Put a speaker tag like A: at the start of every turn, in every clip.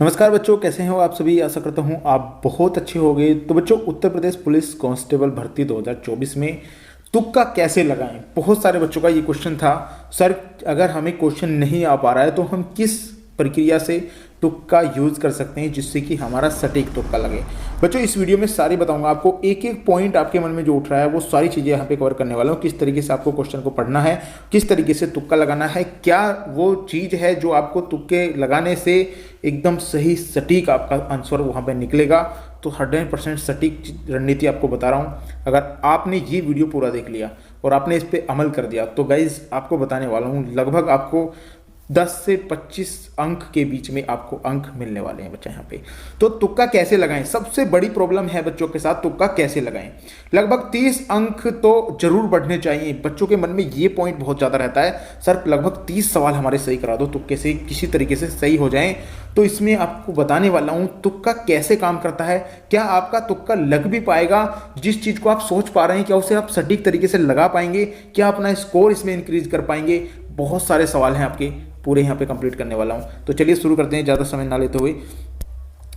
A: नमस्कार बच्चों, कैसे हो आप सभी। आशा करता हूँ आप बहुत अच्छे होंगे। तो बच्चों, उत्तर प्रदेश पुलिस कांस्टेबल भर्ती 2024 में तुक्का कैसे लगाएं, बहुत सारे बच्चों का ये क्वेश्चन था। सर, अगर हमें क्वेश्चन नहीं आ पा रहा है तो हम किस प्रक्रिया से तुक्का यूज़ कर सकते हैं जिससे कि हमारा सटीक तुक्का लगे। बच्चों, इस वीडियो में सारी बताऊंगा आपको, एक एक पॉइंट आपके मन में जो उठ रहा है वो सारी चीज़ें यहाँ पे कवर करने वाला हूँ। किस तरीके से आपको क्वेश्चन को पढ़ना है, किस तरीके से तुक्का लगाना है, क्या वो चीज़ है जो आपको तुक्के लगाने से एकदम सही सटीक आपका आंसर वहाँ पर निकलेगा। तो 100% सटीक रणनीति आपको बता रहा हूँ। अगर आपने ये वीडियो पूरा देख लिया और आपने इस पर अमल कर दिया तो गाइज आपको बताने वाला हूँ, लगभग आपको 10 से 25 अंक के बीच में आपको अंक मिलने वाले हैं बच्चा यहाँ पे। तो तुक्का कैसे लगाएं, सबसे बड़ी प्रॉब्लम है बच्चों के साथ, तुक्का कैसे लगाएं। लगभग 30 अंक तो जरूर बढ़ने चाहिए। बच्चों के मन में ये पॉइंट बहुत ज़्यादा रहता है, सर लगभग 30 सवाल हमारे सही करा दो, तुक्के से किसी तरीके से सही हो जाएं। तो इसमें आपको बताने वाला हूँ तुक्का कैसे काम करता है, क्या आपका तुक्का लग भी पाएगा, जिस चीज़ को आप सोच पा रहे हैं क्या उसे आप सटीक तरीके से लगा पाएंगे, क्या अपना स्कोर इसमें इंक्रीज कर पाएंगे। बहुत सारे सवाल हैं आपके, पूरे यहाँ पे कंप्लीट करने वाला हूँ। तो चलिए शुरू करते हैं ज़्यादा समय ना लेते हुए।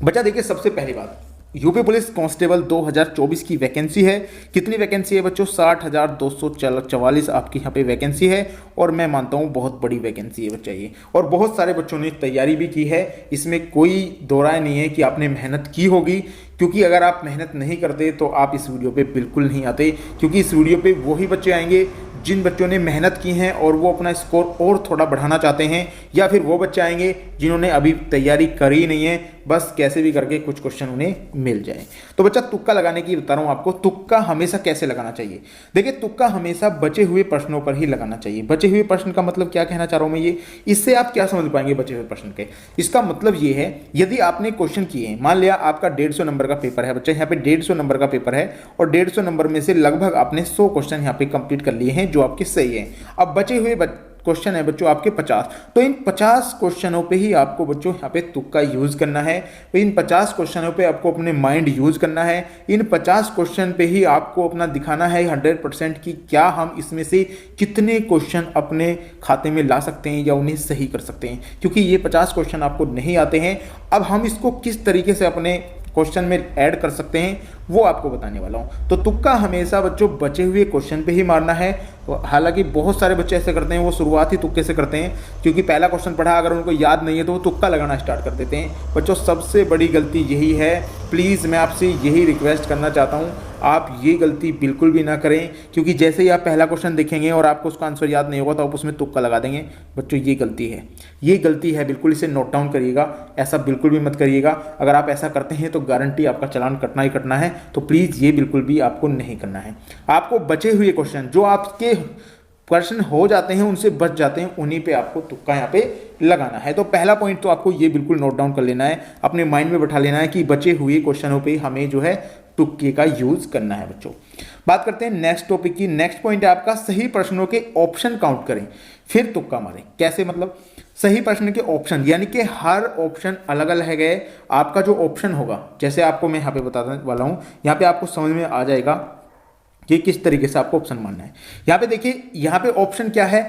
A: बच्चा देखिए, सबसे पहली बात, यूपी पुलिस कांस्टेबल 2024 की वैकेंसी है। कितनी वैकेंसी है बच्चों? 60,244 आपकी यहाँ पे वैकेंसी है और मैं मानता हूँ बहुत बड़ी वैकेंसी है बच्चा ये। और बहुत सारे बच्चों ने तैयारी भी की है, इसमें कोई दो राय नहीं है कि आपने मेहनत की होगी। क्योंकि अगर आप मेहनत नहीं करते तो आप इस वीडियो पे बिल्कुल नहीं आते, क्योंकि इस वीडियो पे वही बच्चे आएंगे जिन बच्चों ने मेहनत की हैं और वो अपना स्कोर और थोड़ा बढ़ाना चाहते हैं, या फिर वो बच्चे आएंगे जिन्होंने अभी तैयारी करी नहीं है, बस कैसे भी करके कुछ क्वेश्चन उन्हें मिल जाए। तो बच्चा, तुक्का लगाने की बता रहा हूँ आपको। तुक्का हमेशा कैसे लगाना चाहिए? देखिए, तुक्का हमेशा बचे हुए प्रश्नों पर ही लगाना चाहिए। बचे हुए प्रश्न का मतलब क्या कहना चाह रहा हूँ मैं ये, इससे आप क्या समझ पाएंगे बचे हुए प्रश्न के। इसका मतलब ये है, यदि आपने क्वेश्चन किए हैं, मान लिया आपका 150 नंबर का पेपर है बच्चा, यहाँ पे 150 नंबर का पेपर है और 150 नंबर में से लगभग आपने 100 क्वेश्चन यहाँ पे कंप्लीट कर लिए हैं जो आपके सही हैं। अब बचे हुए क्वेश्चन है बच्चों आपके 50, तो इन 50 क्वेश्चनों पे ही आपको बच्चों यहाँ पे तुक्का यूज करना है। तो इन 50 क्वेश्चनों पे आपको अपने माइंड यूज करना है। इन 50 क्वेश्चन पे ही आपको अपना दिखाना है 100% कि क्या हम इसमें से कितने क्वेश्चन अपने खाते में ला सकते हैं या उन्हें सही कर सकते हैं। क्योंकि ये 50 क्वेश्चन आपको नहीं आते हैं, अब हम इसको किस तरीके से अपने क्वेश्चन में ऐड कर सकते हैं वो आपको बताने वाला हूं। तो तुक्का हमेशा बच्चों बचे हुए क्वेश्चन पे ही मारना है। हालांकि बहुत सारे बच्चे ऐसे करते हैं, वो शुरुआत ही तुक्के से करते हैं, क्योंकि पहला क्वेश्चन पढ़ा अगर उनको याद नहीं है तो वो तुक्का लगाना स्टार्ट कर देते हैं। बच्चों, सबसे बड़ी गलती यही है। प्लीज़ मैं आपसे यही रिक्वेस्ट करना चाहता हूँ, आप ये गलती बिल्कुल भी ना करें, क्योंकि जैसे ही आप पहला क्वेश्चन देखेंगे और आपको उसका आंसर याद नहीं होगा तो आप उसमें तुक्का लगा देंगे। बच्चों, ये गलती है, ये गलती है, बिल्कुल इसे नोट डाउन करिएगा। ऐसा बिल्कुल भी मत करिएगा। अगर आप ऐसा करते हैं तो गारंटी आपका चालान कटना ही कटना है। तो प्लीज़ ये बिल्कुल भी आपको नहीं करना है। आपको बचे हुए क्वेश्चन जो आपके क्वेश्चन हो जाते हैं, उनसे बच जाते हैं, उन्हीं पे आपको तुक्का यहाँ पे लगाना है। तो पहला पॉइंट तो आपको ये बिल्कुल नोट डाउन कर लेना है, अपने माइंड में बैठा लेना है कि बचे हुए क्वेश्चनों पे हमें जो है तुक्के का यूज करना है। बच्चों, बात करते हैं नेक्स्ट टॉपिक की। नेक्स्ट पॉइंट है आपका, सही प्रश्नों के ऑप्शन काउंट करें फिर तुक्का मारें। कैसे मतलब? सही प्रश्न के ऑप्शन, यानी कि हर ऑप्शन अलग अलग है। आपका जो ऑप्शन होगा, जैसे आपको मैं यहाँ पे बताने वाला हूँ, यहाँ पे आपको समझ में आ जाएगा कि किस तरीके से आपको ऑप्शन मानना है। यहाँ पे देखिए, यहाँ पे ऑप्शन क्या है,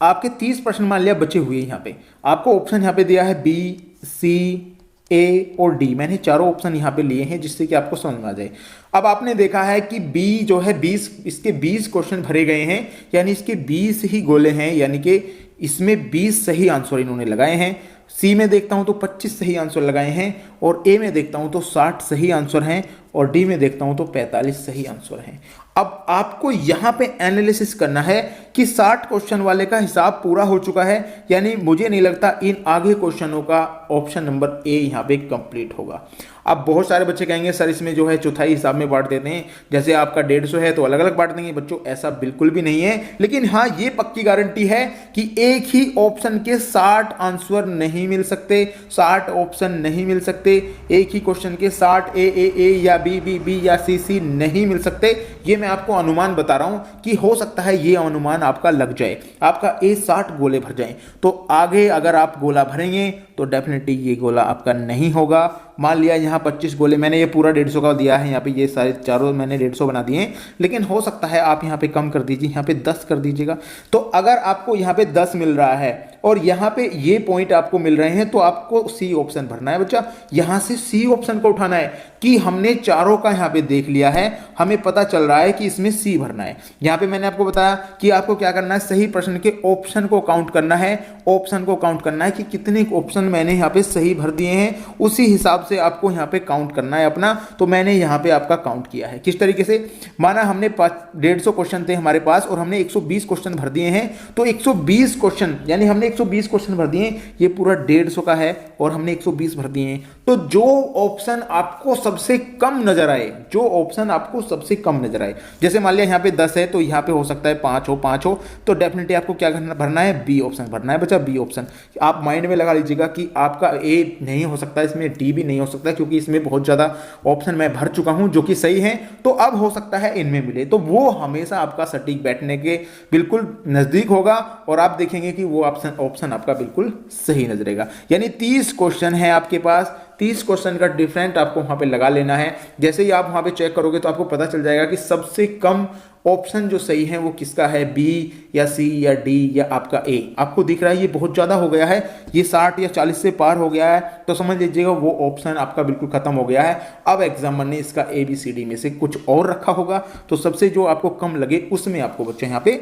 A: आपके 30 प्रश्न मान लिया बचे हुए हैं। यहाँ पे आपको ऑप्शन यहाँ पे दिया है बी, सी, ए और डी। मैंने चारों ऑप्शन यहाँ पे लिए हैं जिससे कि आपको समझ में आ जाए। अब आपने देखा है कि बी जो है 20, इसके 20 क्वेश्चन भरे गए हैं, यानी इसके 20 ही गोले हैं, यानी कि इसमें 20 सही आंसर इन्होंने लगाए हैं। सी में देखता हूं तो 25 सही आंसर लगाए हैं, और ए में देखता हूं तो 60 सही आंसर हैं, और डी में देखता हूं तो 45 सही आंसर हैं। अब आपको यहां पे एनालिसिस करना है कि 60 क्वेश्चन वाले का हिसाब पूरा हो चुका है, यानी मुझे नहीं लगता इन आगे क्वेश्चनों का ऑप्शन नंबर ए यहां पे कंप्लीट होगा। अब बहुत सारे बच्चे कहेंगे सर इसमें जो है चौथाई हिसाब में बांट देते हैं, जैसे आपका 150 है तो अलग अलग बांट देंगे। बच्चों, ऐसा बिल्कुल भी नहीं है, लेकिन हाँ ये पक्की गारंटी है कि एक ही ऑप्शन के 60 आंसर नहीं मिल सकते, 60 ऑप्शन नहीं मिल सकते। एक ही क्वेश्चन के 60 ए या बी या सी नहीं मिल सकते। ये मैं आपको अनुमान बता रहा हूं कि हो सकता है ये अनुमान आपका लग जाए, आपका ए 60 गोले भर जाए। तो आगे अगर आप गोला भरेंगे तो डेफिनेटली ये गोला आपका नहीं होगा। मान लिया यहाँ 25 गोले, मैंने ये पूरा 150 का दिया है, यहाँ पे ये सारे चारों मैंने 150 बना दिए हैं, लेकिन हो सकता है आप यहाँ पे कम कर दीजिए, यहाँ पे 10 कर दीजिएगा। तो अगर आपको यहाँ पे 10 मिल रहा है और यहाँ पे ये पॉइंट आपको मिल रहे हैं, तो आपको सी ऑप्शन भरना है बच्चा। यहाँ से सी ऑप्शन को उठाना है कि हमने चारों का यहाँ पे देख लिया है, हमें पता चल रहा है कि इसमें सी भरना है। यहाँ पे मैंने आपको बताया कि आपको क्या करना है, सही प्रश्न के ऑप्शन को काउंट करना है, ऑप्शन को काउंट करना है कि कितने ऑप्शन मैंने यहाँ पे सही भर दिए हैं, उसी हिसाब से आपको यहाँ पे काउंट करना है अपना। तो मैंने यहाँ पे आपका काउंट किया है किस तरीके से, माना हमने 150 क्वेश्चन थे हमारे पास और हमने 120 क्वेश्चन भर दिए हैं, तो 120 क्वेश्चन यानी हमने 120 क्वेश्चन भर दिए, ये पूरा 150 का है और हमने 120 भर दिए हैं। तो जो ऑप्शन आपको सबसे कम नजर आए, जो ऑप्शन आपको सबसे कम नजर आए, जैसे मान लिया यहाँ पे 10 है तो यहाँ पे हो सकता है 5 हो, तो डेफिनेटली आपको क्या भरना है, बी ऑप्शन भरना है बच्चा, बी ऑप्शन। आप माइंड में लगा लीजिएगा कि आपका ए नहीं हो सकता, इसमें डी भी नहीं हो सकता, क्योंकि इसमें बहुत ज्यादा ऑप्शन मैं भर चुका हूं जो कि सही है, तो अब हो सकता है इनमें मिले, तो वो हमेशा आपका सटीक बैठने के बिल्कुल नजदीक होगा और आप देखेंगे कि वो ऑप्शन आपका बिल्कुल सही नजरेगा। यानी 30 क्वेश्चन है आपके पास, 30 क्वेश्चन का डिफरेंट आपको वहां पे लगा लेना है। जैसे ही आप वहां पे चेक करोगे तो आपको पता चल जाएगा कि सबसे कम ऑप्शन जो सही है वो किसका है, बी या सी या डी या आपका ए। आपको दिख रहा है ये बहुत ज्यादा हो गया है, ये 60 या 40 से पार हो गया है, तो समझ लीजिएगा वो ऑप्शन आपका बिल्कुल खत्म हो गया है। अब एग्जामिनर ने इसका ए बी सी डी में से कुछ और रखा होगा, तो सबसे जो आपको कम लगे उसमें आपको बच्चे यहाँ पे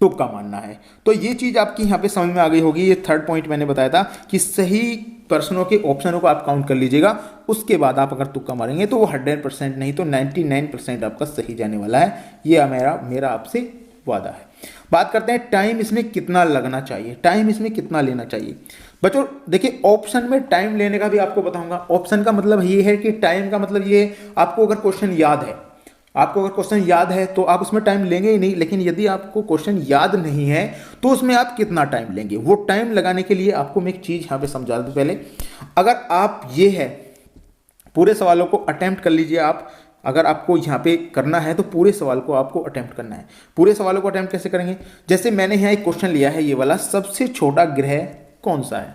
A: तुक्का मानना है। तो ये चीज आपकी यहाँ पे समझ में आ गई होगी। ये थर्ड पॉइंट मैंने बताया था कि सही प्रश्नों के ऑप्शनों को आप काउंट कर लीजिएगा, उसके बाद आप अगर तुक्का मारेंगे तो वो 100% नहीं तो 99% आपका सही जाने वाला है। ये मेरा आपसे वादा है। बात करते हैं टाइम इसमें कितना लगना चाहिए, टाइम इसमें कितना लेना चाहिए। बच्चों देखिए, ऑप्शन में टाइम लेने का भी आपको बताऊंगा। ऑप्शन का मतलब ये है कि टाइम का मतलब ये, आपको अगर क्वेश्चन याद है, आपको अगर क्वेश्चन याद है तो आप उसमें टाइम लेंगे ही नहीं, लेकिन यदि आपको क्वेश्चन याद नहीं है तो उसमें आप कितना टाइम लेंगे। वो टाइम लगाने के लिए आपको मैं एक चीज यहां पे समझा दूं पहले। अगर आप ये है पूरे सवालों को अटेम्प्ट कर लीजिए आप, अगर आपको यहाँ पे करना है तो पूरे सवाल को आपको अटेम्प्ट करना है। पूरे सवालों को अटेम्प्ट कैसे करेंगे, जैसे मैंने यहाँ एक क्वेश्चन लिया है ये वाला, सबसे छोटा ग्रह कौन सा है,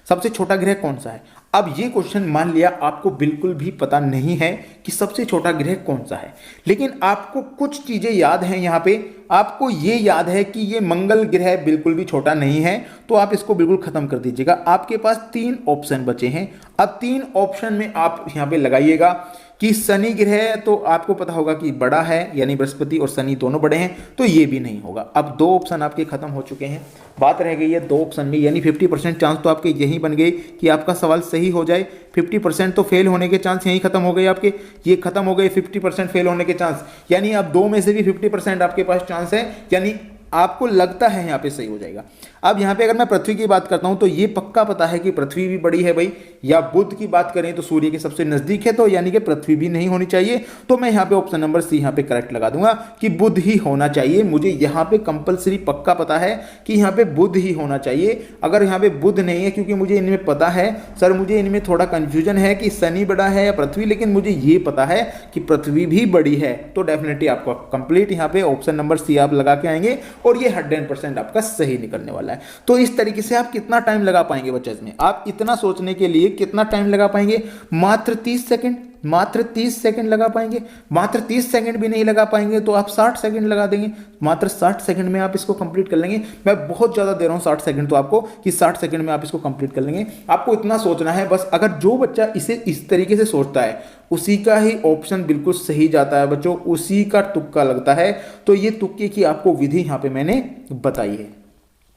A: सबसे छोटा ग्रह कौन सा है। अब ये क्वेश्चन मान लिया आपको बिल्कुल भी पता नहीं है कि सबसे छोटा ग्रह कौन सा है, लेकिन आपको कुछ चीजें याद हैं। यहाँ पे आपको ये याद है कि ये मंगल ग्रह बिल्कुल भी छोटा नहीं है, तो आप इसको बिल्कुल खत्म कर दीजिएगा। आपके पास 3 ऑप्शन बचे हैं। अब 3 ऑप्शन में आप यहाँ पे लगाइएगा कि शनि ग्रह, तो आपको पता होगा कि बड़ा है, यानी बृहस्पति और शनि दोनों बड़े हैं, तो ये भी नहीं होगा। अब 2 ऑप्शन आपके खत्म हो चुके हैं, बात रह गई है 2 ऑप्शन में, यानी 50% चांस तो आपके यही बन गए कि आपका सवाल सही हो जाए। 50% तो फेल होने के चांस यही खत्म हो गए आपके, ये खत्म हो गए 50% फेल होने के चांस, यानी अब 2 में से भी 50% आपके पास चांस है, यानी आपको लगता है यहाँ पे सही हो जाएगा। अब यहाँ पे अगर मैं पृथ्वी की बात करता हूँ तो ये पक्का पता है कि पृथ्वी भी बड़ी है भाई, या बुध की बात करें तो सूर्य के सबसे नजदीक है, तो यानी कि पृथ्वी भी नहीं होनी चाहिए। तो मैं यहाँ पे ऑप्शन नंबर सी यहाँ पे करेक्ट लगा दूंगा कि बुध ही होना चाहिए। मुझे यहाँ पे कंपलसरी पक्का पता है कि यहाँ पे बुध ही होना चाहिए। अगर यहाँ पे बुध नहीं है, क्योंकि मुझे इनमें पता है सर, मुझे इनमें थोड़ा कंफ्यूजन है कि शनि बड़ा है या पृथ्वी, लेकिन मुझे ये पता है कि पृथ्वी भी बड़ी है, तो डेफिनेटली आपको कंप्लीट यहाँ पे ऑप्शन नंबर सी आप लगा के आएंगे और ये 100% आपका सही निकलने वाला है। तो इस तरीके से आप कितना टाइम लगा पाएंगे बच्चे इसमें, आप इतना सोचने के लिए कितना टाइम लगा पाएंगे, मात्र 30 सेकंड, मात्र 30 सेकंड लगा पाएंगे। मात्र 30 सेकंड भी नहीं लगा पाएंगे तो आप 60 सेकंड लगा देंगे, मात्र 60 सेकंड में आप इसको कंप्लीट कर लेंगे। मैं बहुत ज्यादा दे रहा हूं 60 सेकंड तो आपको, कि 60 सेकंड में आप इसको कंप्लीट कर लेंगे। आपको इतना सोचना है बस। अगर जो बच्चा इसे इस तरीके से सोचता है उसी का ही ऑप्शन बिल्कुल सही जाता है बच्चों, उसी का तुक्का लगता है। तो ये तुक्के की आपको विधि यहां पे मैंने बताई है।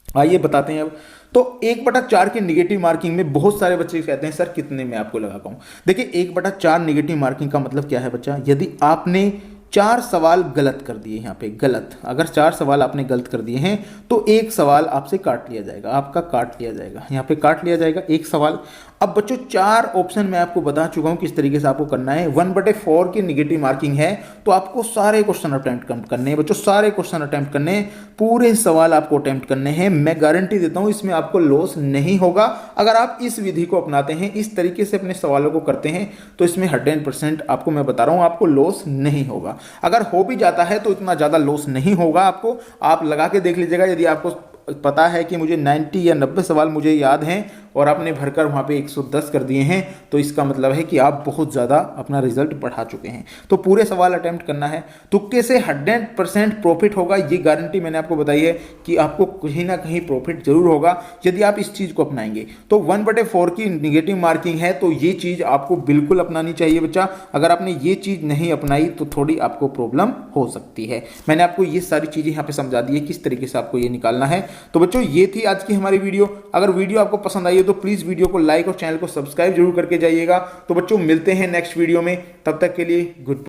A: आइए बताते हैं अब। तो 1/4 की निगेटिव मार्किंग में बहुत सारे बच्चे कहते हैं सर कितने में आपको लगा पाऊं। देखिए 1/4 निगेटिव मार्किंग का मतलब क्या है बच्चा, यदि आपने 4 सवाल गलत कर दिए, यहाँ पे गलत, अगर 4 सवाल आपने गलत कर दिए हैं तो 1 सवाल आपसे काट लिया जाएगा, आपका काट लिया जाएगा, यहाँ पे काट लिया जाएगा 1 सवाल। अब बच्चों 4 ऑप्शन मैं आपको बता चुका हूं किस तरीके से आपको करना है। 1/4 की निगेटिव मार्किंग है तो आपको सारे क्वेश्चन अटेम्प्ट करने हैं बच्चों, सारे क्वेश्चन अटेम्प्ट करने हैं, पूरे सवाल आपको अटेम्प्ट करने हैं। मैं गारंटी देता हूं इसमें आपको लॉस नहीं होगा। अगर आप इस विधि को अपनाते हैं, इस तरीके से अपने सवालों को करते हैं, तो इसमें 100% आपको मैं बता रहा हूं आपको लॉस नहीं होगा। अगर हो भी जाता है तो इतना ज्यादा लॉस नहीं होगा आपको। आप लगा के देख लीजिएगा, यदि आपको पता है कि मुझे 90 या 90 सवाल मुझे याद हैं और आपने भरकर वहाँ पे 110 कर दिए हैं, तो इसका मतलब है कि आप बहुत ज़्यादा अपना रिजल्ट बढ़ा चुके हैं। तो पूरे सवाल अटेम्प्ट करना है। तुक्के से 100% प्रॉफिट होगा, ये गारंटी मैंने आपको बताई है कि आपको कहीं ना कहीं प्रॉफिट जरूर होगा यदि आप इस चीज़ को अपनाएंगे। तो 1/4 की निगेटिव मार्किंग है, तो ये चीज़ आपको बिल्कुल अपनानी चाहिए बच्चा। अगर आपने ये चीज़ नहीं अपनाई तो थोड़ी आपको प्रॉब्लम हो सकती है। मैंने आपको ये सारी चीज़ें यहाँ पे समझा दी है किस तरीके से आपको ये निकालना है। तो बच्चों ये थी आज की हमारी वीडियो। अगर वीडियो आपको पसंद आई हो तो प्लीज़ वीडियो को लाइक और चैनल को सब्सक्राइब जरूर करके जाइएगा। तो बच्चों मिलते हैं नेक्स्ट वीडियो में, तब तक के लिए गुड।